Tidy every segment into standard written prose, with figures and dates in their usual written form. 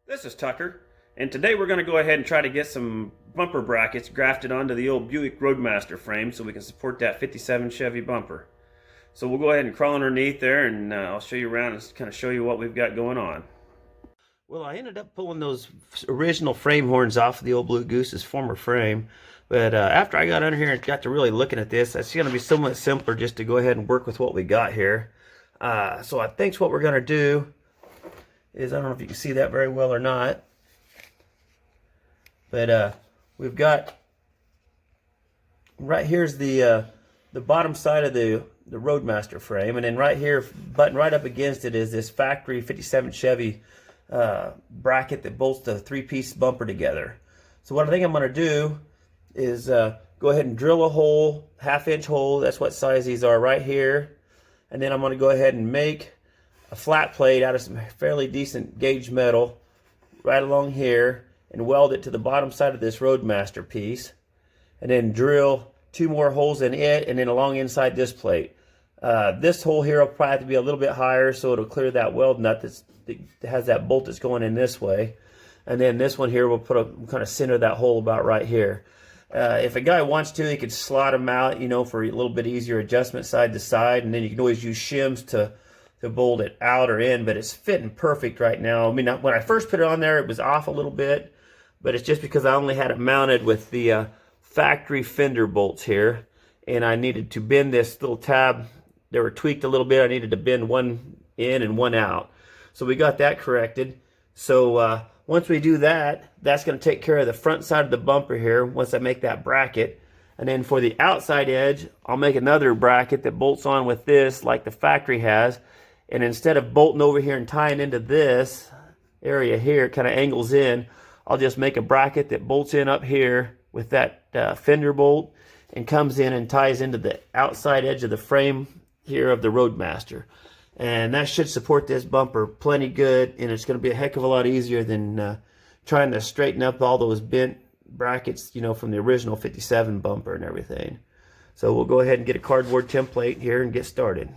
This is Tucker, and today we're going to go ahead and try to get some bumper brackets grafted onto the old Buick Roadmaster frame so we can support that 57 Chevy bumper. So we'll go ahead and crawl underneath there, and I'll show you around and kind of show you what we've got going on. Well, I ended up pulling those original frame horns off of the old Blue Goose's former frame, but after I got under here and got to really looking at this, it's going to be somewhat simpler just to go ahead and work with what we got here. So I think what we're going to do is, I don't know if you can see that very well or not, but we've got right here's the bottom side of the Roadmaster frame, and then right here, button right up against it, is this factory 57 Chevy bracket that bolts the three-piece bumper together. So what I think I'm going to do is go ahead and drill a hole, half-inch hole. That's what size these are right here, and then I'm going to go ahead and make a flat plate out of some fairly decent gauge metal right along here and weld it to the bottom side of this Roadmaster piece, and then drill two more holes in it and then along inside this plate. This hole here will probably have to be a little bit higher so it'll clear that weld nut that has that bolt that's going in this way, and then this one here we'll kind of center that hole about right here. If a guy wants to, he could slot them out, you know, for a little bit easier adjustment side to side, and then you can always use shims to bolt it out or in, but it's fitting perfect right now. I mean, when I first put it on there, it was off a little bit, but it's just because I only had it mounted with the factory fender bolts here, and I needed to bend this little tab. They were tweaked a little bit. I needed to bend one in and one out. So we got that corrected. So once we do that, that's going to take care of the front side of the bumper here once I make that bracket. And then for the outside edge, I'll make another bracket that bolts on with this like the factory has. And instead of bolting over here and tying into this area here, it kind of angles in, I'll just make a bracket that bolts in up here with that fender bolt and comes in and ties into the outside edge of the frame here of the Roadmaster. And that should support this bumper plenty good, and it's going to be a heck of a lot easier than trying to straighten up all those bent brackets, you know, from the original 57 bumper and everything. So we'll go ahead and get a cardboard template here and get started.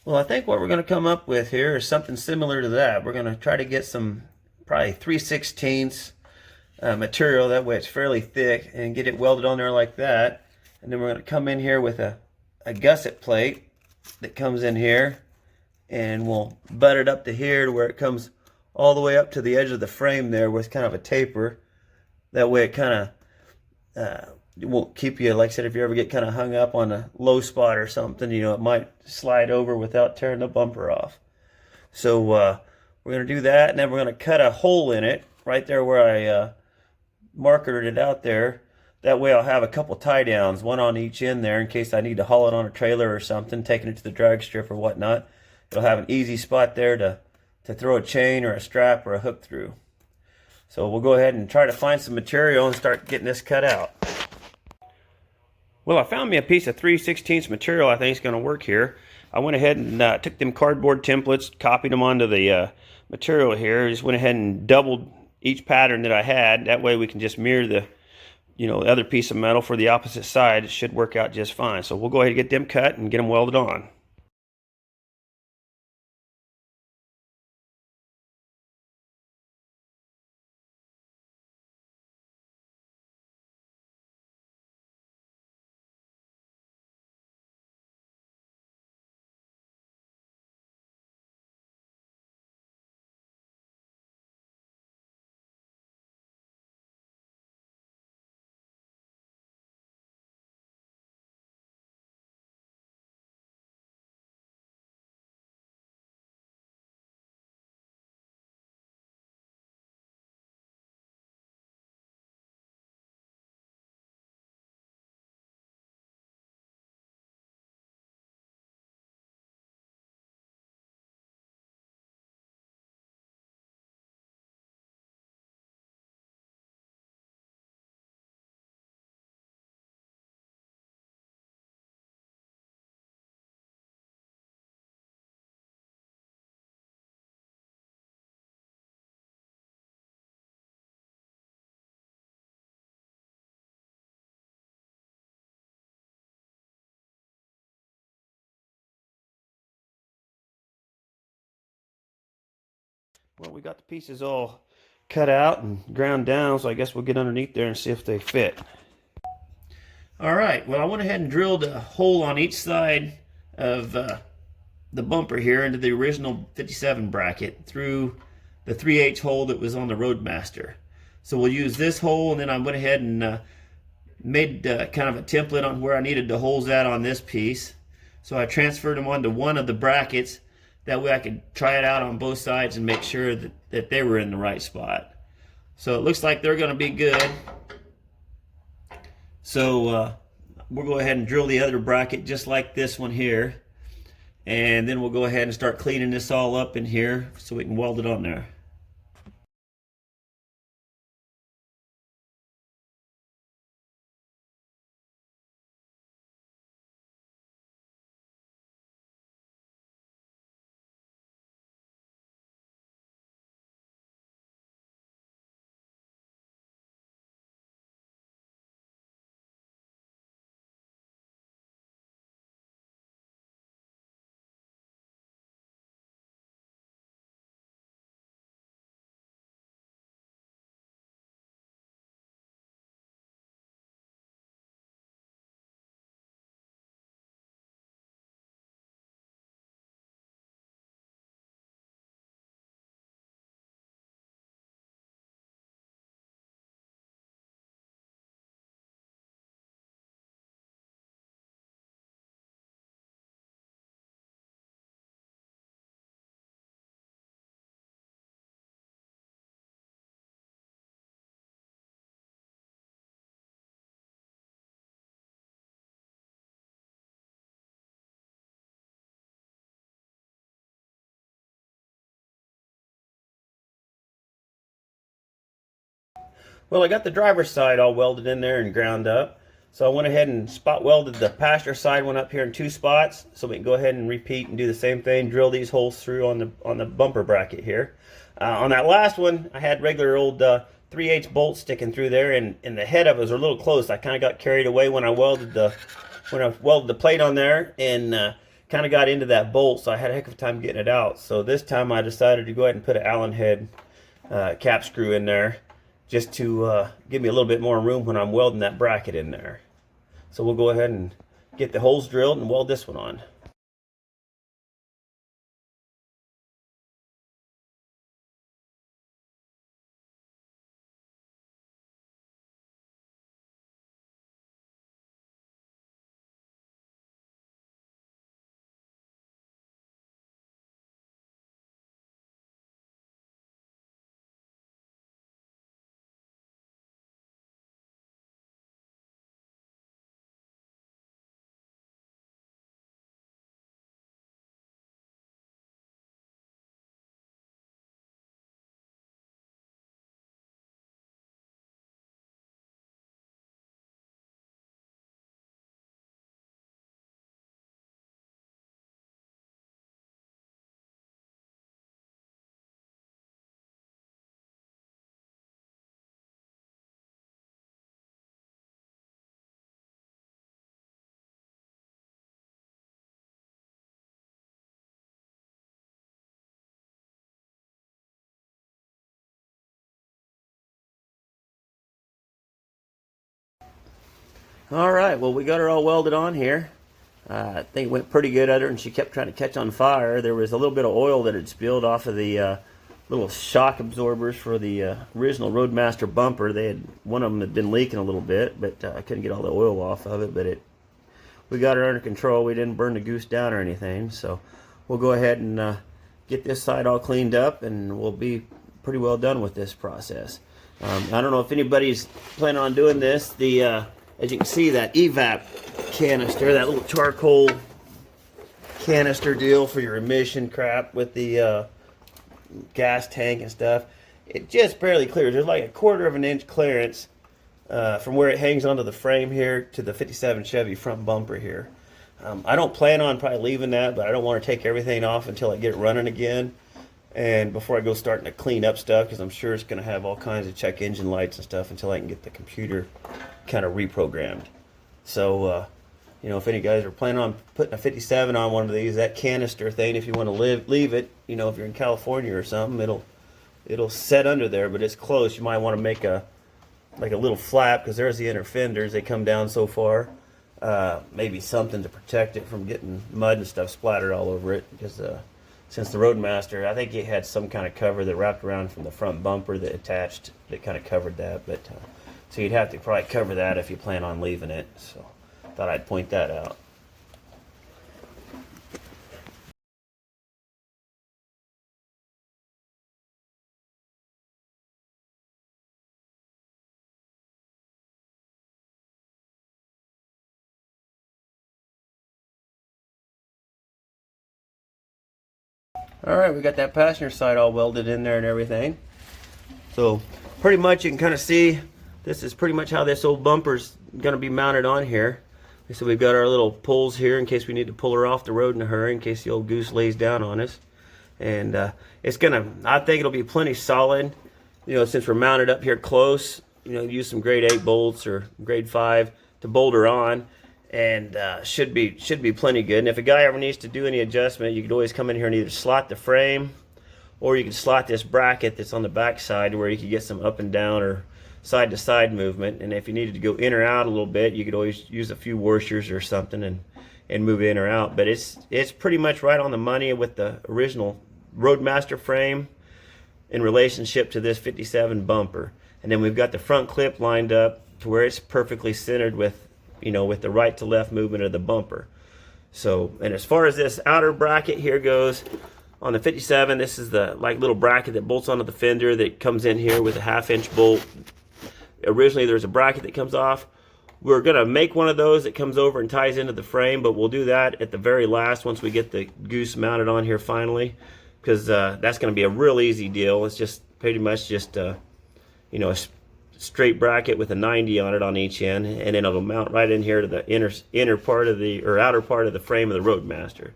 Well, I think what we're going to come up with here is something similar to that. We're going to try to get some probably 3/16 material, that way it's fairly thick, and get it welded on there like that. And then we're going to come in here with a gusset plate that comes in here, and we'll butt it up to here to where it comes all the way up to the edge of the frame there with kind of a taper. That way it kind of it won't keep you, like I said, if you ever get kind of hung up on a low spot or something, you know, it might slide over without tearing the bumper off. So we're going to do that, and then we're going to cut a hole in it right there where I markered it out there. That way I'll have a couple tie downs, one on each end there in case I need to haul it on a trailer or something, taking it to the drag strip or whatnot. It'll have an easy spot there to throw a chain or a strap or a hook through. So we'll go ahead and try to find some material and start getting this cut out. Well, I found me a piece of 3/16 material I think is going to work here. I went ahead and took them cardboard templates, copied them onto the material here. Just went ahead and doubled each pattern that I had. That way we can just mirror the, you know, the other piece of metal for the opposite side. It should work out just fine. So we'll go ahead and get them cut and get them welded on. Well, we got the pieces all cut out and ground down, so I guess we'll get underneath there and see if they fit. All right, well, I went ahead and drilled a hole on each side of the bumper here into the original 57 bracket through the 3/8 hole that was on the Roadmaster. So we'll use this hole, and then I went ahead and made kind of a template on where I needed the holes at on this piece. So I transferred them onto one of the brackets. That way I could try it out on both sides and make sure that they were in the right spot. So it looks like they're going to be good. So we'll go ahead and drill the other bracket just like this one here. And then we'll go ahead and start cleaning this all up in here so we can weld it on there. Well, I got the driver's side all welded in there and ground up. So I went ahead and spot welded the passenger side one up here in 2 spots. So we can go ahead and repeat and do the same thing, drill these holes through on the bumper bracket here. On that last one, I had regular old 3/8 bolts sticking through there, and the head of it was a little close. I kind of got carried away when I welded the plate on there, and kind of got into that bolt, so I had a heck of a time getting it out. So this time I decided to go ahead and put an Allen head cap screw in there, just to give me a little bit more room when I'm welding that bracket in there. So we'll go ahead and get the holes drilled and weld this one on. All right, well, we got her all welded on here. I think it went pretty good at her, and she kept trying to catch on fire. There was a little bit of oil that had spilled off of the little shock absorbers for the original Roadmaster bumper. One of them had been leaking a little bit, but I couldn't get all the oil off of it. But we got her under control. We didn't burn the goose down or anything. So we'll go ahead and get this side all cleaned up, and we'll be pretty well done with this process. I don't know if anybody's planning on doing this. As you can see, that evap canister, that little charcoal canister deal for your emission crap with the gas tank and stuff, it just barely clears. There's like a 1/4 of an inch clearance from where it hangs onto the frame here to the 57 Chevy front bumper here. I don't plan on probably leaving that, but I don't want to take everything off until I get it running again, and before I go starting to clean up stuff, because I'm sure it's going to have all kinds of check engine lights and stuff until I can get the computer kind of reprogrammed. So you know, if any guys are planning on putting a 57 on one of these, that canister thing, if you want to leave it, you know, if you're in California or something, it'll it'll set under there, but it's close. You might want to make a like a little flap, because there's the inner fenders. They come down so far. Maybe something to protect it from getting mud and stuff splattered all over it, because since the Roadmaster, I think it had some kind of cover that wrapped around from the front bumper that attached, that kind of covered that. But so you'd have to probably cover that if you plan on leaving it. So thought I'd point that out. Alright, we got that passenger side all welded in there and everything. So pretty much you can kind of see, this is pretty much how this old bumper's going to be mounted on here. So we've got our little pulls here in case we need to pull her off the road in a hurry, in case the old goose lays down on us. And it's gonna, I think it'll be plenty solid, you know, since we're mounted up here close. You know, use some grade 8 bolts or grade 5 to bolt her on, and should be plenty good. And if a guy ever needs to do any adjustment, you could always come in here and either slot the frame, or you can slot this bracket that's on the back side where you can get some up and down or side to side movement. And if you needed to go in or out a little bit, you could always use a few washers or something and move in or out. But it's pretty much right on the money with the original Roadmaster frame in relationship to this 57 bumper. And then we've got the front clip lined up to where it's perfectly centered with, you know, with the right to left movement of the bumper. So, and as far as this outer bracket here goes, on the 57, this is the like little bracket that bolts onto the fender that comes in here with a 1/2-inch bolt. Originally there's a bracket that comes off. We're gonna make one of those that comes over and ties into the frame, but we'll do that at the very last once we get the goose mounted on here finally, because that's gonna be a real easy deal. It's just pretty much just you know, a straight bracket with a 90 on it on each end, and then it'll mount right in here to the inner part of the, or outer part of the frame of the Roadmaster.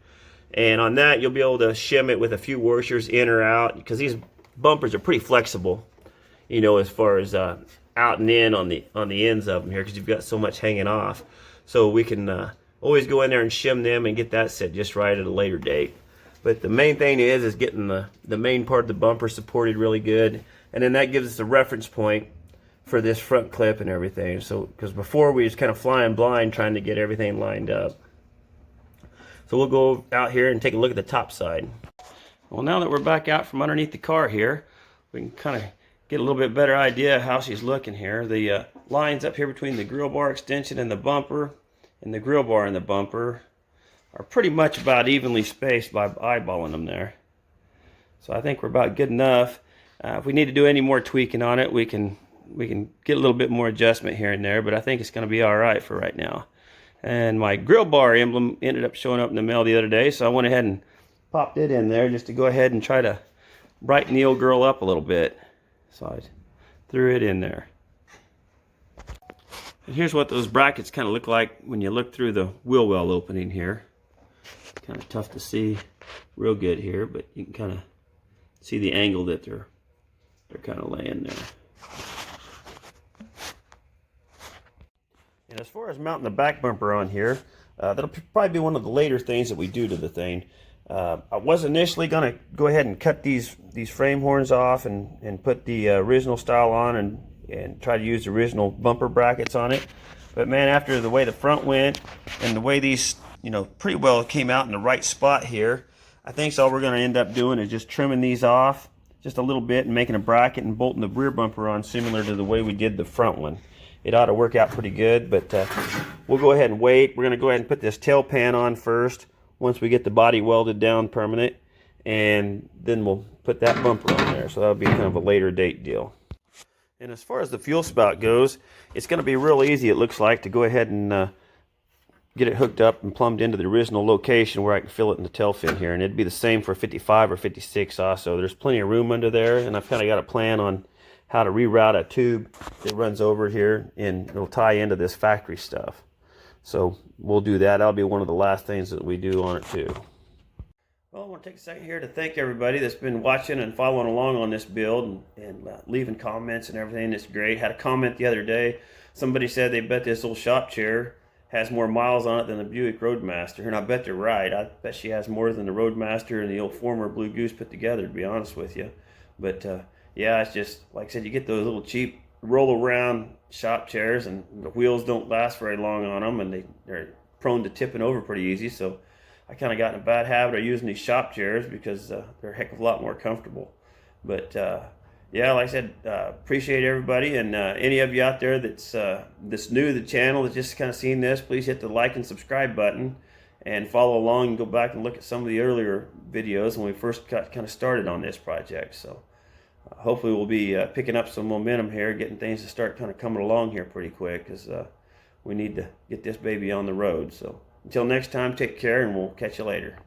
And on that, you'll be able to shim it with a few washers in or out, because these bumpers are pretty flexible, you know, as far as out and in on the ends of them here, because you've got so much hanging off. So we can always go in there and shim them and get that set just right at a later date. But the main thing is getting the main part of the bumper supported really good, and then that gives us a reference point for this front clip and everything. So, because before we was kind of flying blind trying to get everything lined up. So we'll go out here and take a look at the top side. Well, now that we're back out from underneath the car here, we can kind of get a little bit better idea of how she's looking here. The lines up here between the grill bar extension and the bumper, and the grill bar and the bumper, are pretty much about evenly spaced by eyeballing them there. So I think we're about good enough. If we need to do any more tweaking on it, we can get a little bit more adjustment here and there, but I think it's going to be all right for right now. And my grill bar emblem ended up showing up in the mail the other day, so I went ahead and popped it in there just to go ahead and try to brighten the old girl up a little bit. So I threw it in there. And here's what those brackets kind of look like when you look through the wheel well opening here. Kind of tough to see real good here, but you can kind of see the angle that they're kind of laying there. And as far as mounting the back bumper on here, that'll probably be one of the later things that we do to the thing. I was initially going to go ahead and cut these frame horns off and put the original style on and try to use the original bumper brackets on it. But man, after the way the front went and the way these, you know, pretty well came out in the right spot here, I think all we're going to end up doing is just trimming these off just a little bit and making a bracket and bolting the rear bumper on similar to the way we did the front one. It ought to work out pretty good, but we'll go ahead and wait. We're going to go ahead and put this tail pan on first once we get the body welded down permanent, and then we'll put that bumper on there. So that'll be kind of a later date deal. And as far as the fuel spout goes, it's going to be real easy, it looks like, to go ahead and get it hooked up and plumbed into the original location where I can fill it in the tail fin here. And it'd be the same for 55 or 56 also. There's plenty of room under there, and I've kind of got a plan on how to reroute a tube that runs over here, and it'll tie into this factory stuff. So we'll do that. That'll be one of the last things that we do on it too. Well, I want to take a second here to thank everybody that's been watching and following along on this build and leaving comments and everything. It's great. Had a comment the other day. Somebody said they bet this old shop chair has more miles on it than the Buick Roadmaster, and I bet they're right. I bet she has more than the Roadmaster and the old former Blue Goose put together, to be honest with you. But yeah, it's just like I said, you get those little cheap roll around shop chairs, and the wheels don't last very long on them, and they're prone to tipping over pretty easy. So I kind of got in a bad habit of using these shop chairs because they're a heck of a lot more comfortable. But yeah, like I said, appreciate everybody, and any of you out there that's new to the channel, that's just kind of seen this, please hit the like and subscribe button and follow along and go back and look at some of the earlier videos when we first got kind of started on this project. So hopefully we'll be picking up some momentum here, getting things to start kind of coming along here pretty quick, because we need to get this baby on the road. So until next time, take care, and we'll catch you later.